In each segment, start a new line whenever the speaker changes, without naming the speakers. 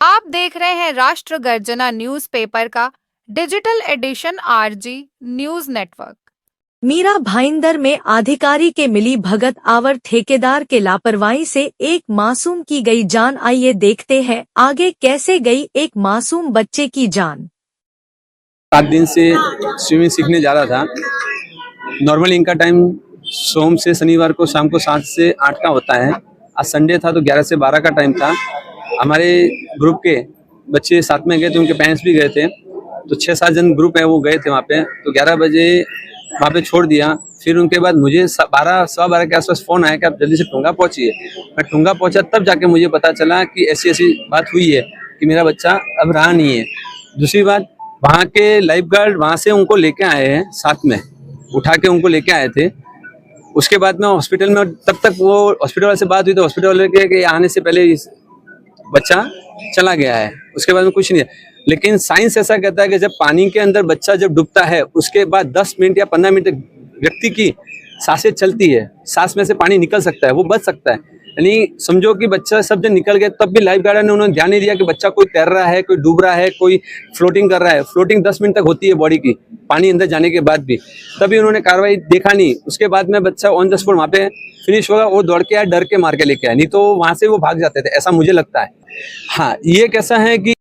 आप देख रहे हैं राष्ट्र गर्जना न्यूज़पेपर का digital edition RG news network.
Mira Bhayandar में अधिकारी के मिली भगत आवर ठेकेदार के लापरवाही से एक मासूम की गई जान। आइए देखते हैं आगे कैसे गई एक मासूम बच्चे की जान।
7 दिन से स्विमिंग सीखने जा रहा था। नॉर्मली इनका टाइम सोम से शनिवार को शाम को 7 से 8 का होता है। आज संडे था तो 11 से 12 का टाइम था। हमारे ग्रुप के बच्चे साथ में गए थे, उनके पेरेंट्स भी गए थे, तो 6-7 जन ग्रुप है वो गए थे वहाँ पे। तो 11 बजे वहाँ पे छोड़ दिया। फिर उनके बाद मुझे 12 के आसपास फ़ोन आया कि आप जल्दी से टुंगा पहुँचिए। मैं टुंगा पहुँचा तब जाके मुझे पता चला कि ऐसी ऐसी बात हुई है कि मेरा बच्चा अब रहा नहीं है। दूसरी बात, वहाँ के लाइफ गार्ड वहाँ से उनको लेके आए हैं, साथ में उठा के उनको लेके आए थे। उसके बाद में हॉस्पिटल में, तब तक वो हॉस्पिटल वाले से बात हुई तो हॉस्पिटल वाले कहे कि आने से पहले बच्चा चला गया है। उसके बाद में कुछ नहीं है। लेकिन साइंस ऐसा कहता है कि जब पानी के अंदर बच्चा जब डूबता है उसके बाद 10 मिनट या 15 मिनट व्यक्ति की सांसें चलती है, सांस में से पानी निकल सकता है, वो बच सकता है। यानी समझो कि बच्चा सब जब निकल गया तब भी लाइफ गार्ड ने उन्होंने ध्यान नहीं दिया कि बच्चा कोई तैर रहा है, कोई डूब रहा है, कोई फ्लोटिंग कर रहा है। फ्लोटिंग 10 मिनट तक होती है बॉडी की, पानी अंदर जाने के बाद भी, तभी उन्होंने कार्रवाई देखा नहीं। उसके बाद में बच्चा ऑन द स्पॉट वहाँ पे फिनिश होगा, वो दौड़ के आया, डर के मार के लेके आया, नहीं तो वहां से वो भाग जाते थे, ऐसा मुझे लगता है। हाँ, ये कैसा है कि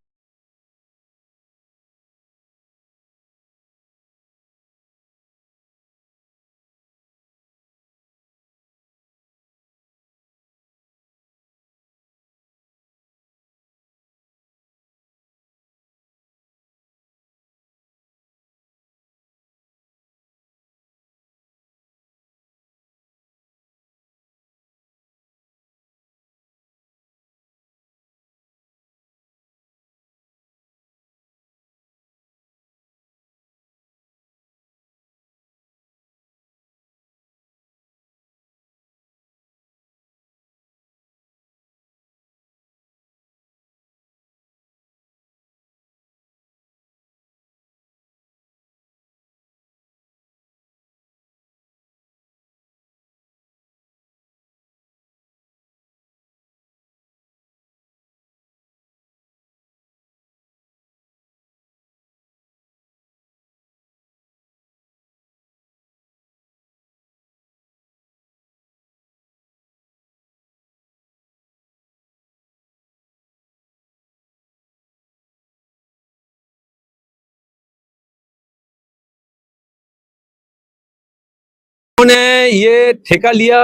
उन्होंने ये ठेका लिया,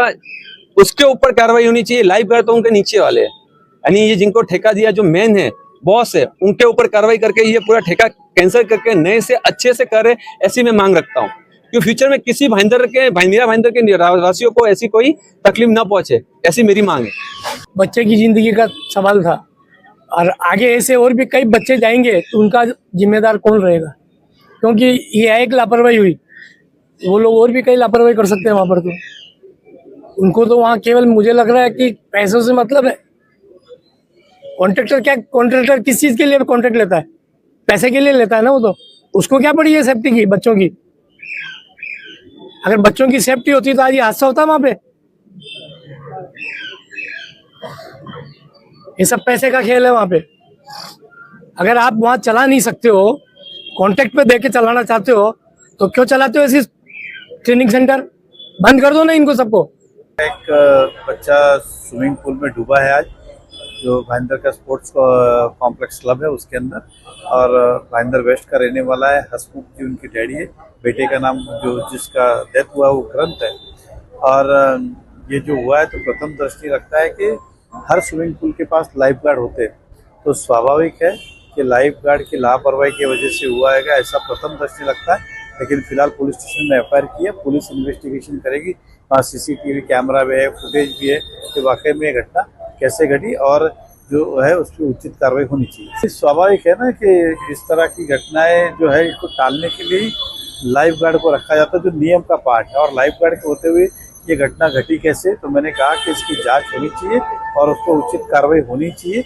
उसके ऊपर कार्रवाई होनी चाहिए। लाइफ गार्ड तो उनके नीचे वाले हैं, यानी ये जिनको ठेका दिया, जो मेन है, बॉस है, उनके ऊपर कार्रवाई करके ये पूरा ठेका कैंसिल करके नए से अच्छे से करे, ऐसी मैं मांग रखता हूँ कि फ्यूचर में किसी मीरा भाईंदर के वासियों को ऐसी कोई तकलीफ ना पहुंचे, ऐसी मेरी मांग है।
बच्चे की जिंदगी का सवाल था और आगे ऐसे और भी कई बच्चे जाएंगे तो उनका जिम्मेदार कौन रहेगा? क्योंकि ये एक लापरवाही हुई, वो लोग और भी कई लापरवाही कर सकते हैं वहां पर। तो उनको तो वहां केवल मुझे लग रहा है कि पैसों से मतलब है। कॉन्ट्रैक्टर किस चीज के लिए कॉन्ट्रैक्ट लेता है? पैसे के लिए लेता है ना। वो तो उसको क्या पड़ी है सेफ्टी की, बच्चों की? अगर बच्चों की सेफ्टी होती तो आज ये हादसा होता वहां पे। ये सब पैसे का खेल है वहां पे। अगर आप वहां चला नहीं सकते हो, कॉन्ट्रैक्ट पे देके चलाना चाहते हो, तो क्यों चलाते हो ऐसी ट्रेनिंग सेंटर? बंद कर दो ना इनको सबको।
एक बच्चा स्विमिंग पूल में डूबा है आज, जो भाईंदर का स्पोर्ट्स कॉम्प्लेक्स क्लब है उसके अंदर, और भाईंदर वेस्ट का रहने वाला है। हसमुख जी उनकी डैडी है। बेटे का नाम जो जिसका डेथ हुआ वो ग्रंथ है। और ये जो हुआ है तो प्रथम दृष्टि लगता है कि हर स्विमिंग पूल के पास लाइफ गार्ड होते हैं, तो स्वाभाविक है कि लाइफ गार्ड की लापरवाही की वजह से हुआ है, ऐसा प्रथम दृष्टि लगता है। लेकिन फिलहाल पुलिस स्टेशन में एफआईआर की है, पुलिस इन्वेस्टिगेशन करेगी। वहाँ सीसीटीवी कैमरा भी है, फुटेज भी है कि वाकई में ये घटना कैसे घटी और जो है उस पर उचित कार्रवाई होनी चाहिए। स्वाभाविक है ना कि इस तरह की घटनाएं जो है इसको टालने के लिए लाइफ गार्ड को रखा जाता है, जो नियम का पार्ट है। और लाइफ गार्ड के होते हुए ये घटना घटी कैसे, तो मैंने कहा कि इसकी जांच होनी चाहिए और उस पर उचित कार्रवाई होनी चाहिए।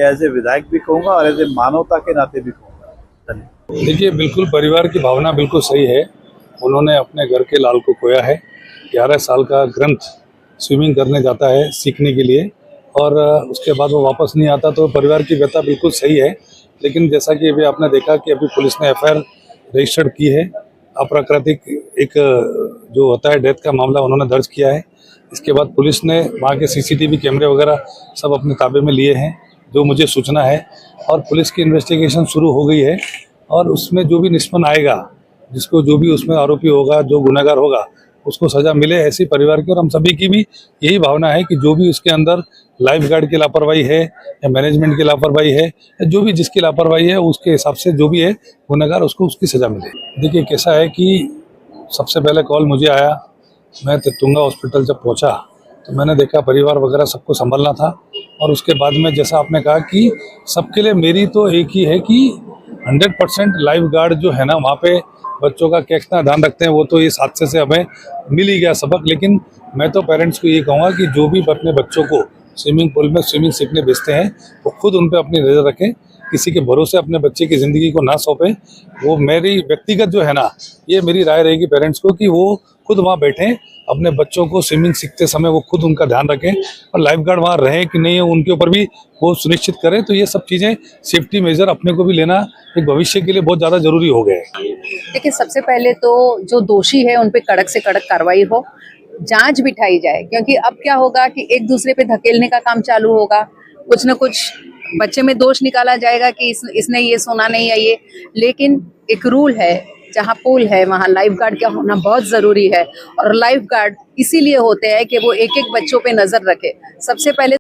एज ए विधायक भी कहूँगा और एज ए मानवता के नाते भी कहूँगा। धन्यवाद।
देखिए, बिल्कुल परिवार की भावना बिल्कुल सही है। उन्होंने अपने घर के लाल को खोया है। 11 साल का ग्रंथ स्विमिंग करने जाता है सीखने के लिए, और उसके बाद वो वापस नहीं आता, तो परिवार की व्यथा बिल्कुल सही है। लेकिन जैसा कि अभी आपने देखा कि अभी पुलिस ने एफआईआर रजिस्टर्ड की है, अप्राकृतिक एक जो होता है डेथ का मामला उन्होंने दर्ज किया है। इसके बाद पुलिस ने वहाँ के सीसीटीवी कैमरे वगैरह सब अपने ताबे में लिए हैं, जो मुझे सूचना है, और पुलिस की इन्वेस्टिगेशन शुरू हो गई है। और उसमें जो भी निष्पन्न आएगा, जिसको जो भी उसमें आरोपी होगा, जो गुनहगार होगा, उसको सजा मिले, ऐसी परिवार की और हम सभी की भी यही भावना है कि जो भी उसके अंदर लाइफ गार्ड की लापरवाही है या मैनेजमेंट की लापरवाही है या जो भी जिसकी लापरवाही है, उसके हिसाब से जो भी है गुनहगार, उसको उसकी सजा मिले। देखिए कैसा है कि सबसे पहले कॉल मुझे आया, मैं तेतुंगा हॉस्पिटल जब पहुंचा तो मैंने देखा परिवार वगैरह सबको संभलना था। और उसके बाद में जैसा आपने कहा कि सबके लिए मेरी तो एक ही है कि 100% लाइफ गार्ड जो है ना, वहाँ पे बच्चों का कितना ध्यान रखते हैं वो तो इस हादसे से हमें मिल ही गया सबक। लेकिन मैं तो पेरेंट्स को ये कहूँगा कि जो भी अपने बच्चों को स्विमिंग पूल में स्विमिंग सीखने भेजते हैं वो खुद उन पर अपनी नज़र रखें, किसी के भरोसे अपने बच्चे की ज़िंदगी को ना सौंपें। वो मेरी व्यक्तिगत जो है ना, ये मेरी राय रहेगी पेरेंट्स को कि वो खुद वहाँ बैठें, अपने बच्चों को स्विमिंग सीखते समय वो खुद उनका ध्यान रखें, और लाइफ गार्ड वहाँ रहे कि नहीं है उनके ऊपर भी वो सुनिश्चित करें। तो ये सब चीज़ें सेफ्टी मेजर अपने को भी लेना एक भविष्य के लिए बहुत ज़्यादा जरूरी हो गए हैं।
देखिए, सबसे पहले तो जो दोषी है उन पे कड़क से कड़क कार्रवाई हो, जांच बिठाई जाए, क्योंकि अब क्या होगा कि एक दूसरे पे धकेलने का काम चालू होगा, कुछ न कुछ बच्चे में दोष निकाला जाएगा कि इसने ये सुना नहीं है ये। लेकिन एक रूल है, जहाँ पूल है वहाँ लाइफ गार्ड का होना बहुत जरूरी है, और लाइफ गार्ड इसीलिए होते हैं कि वो एक एक बच्चों पे नजर रखे। सबसे पहले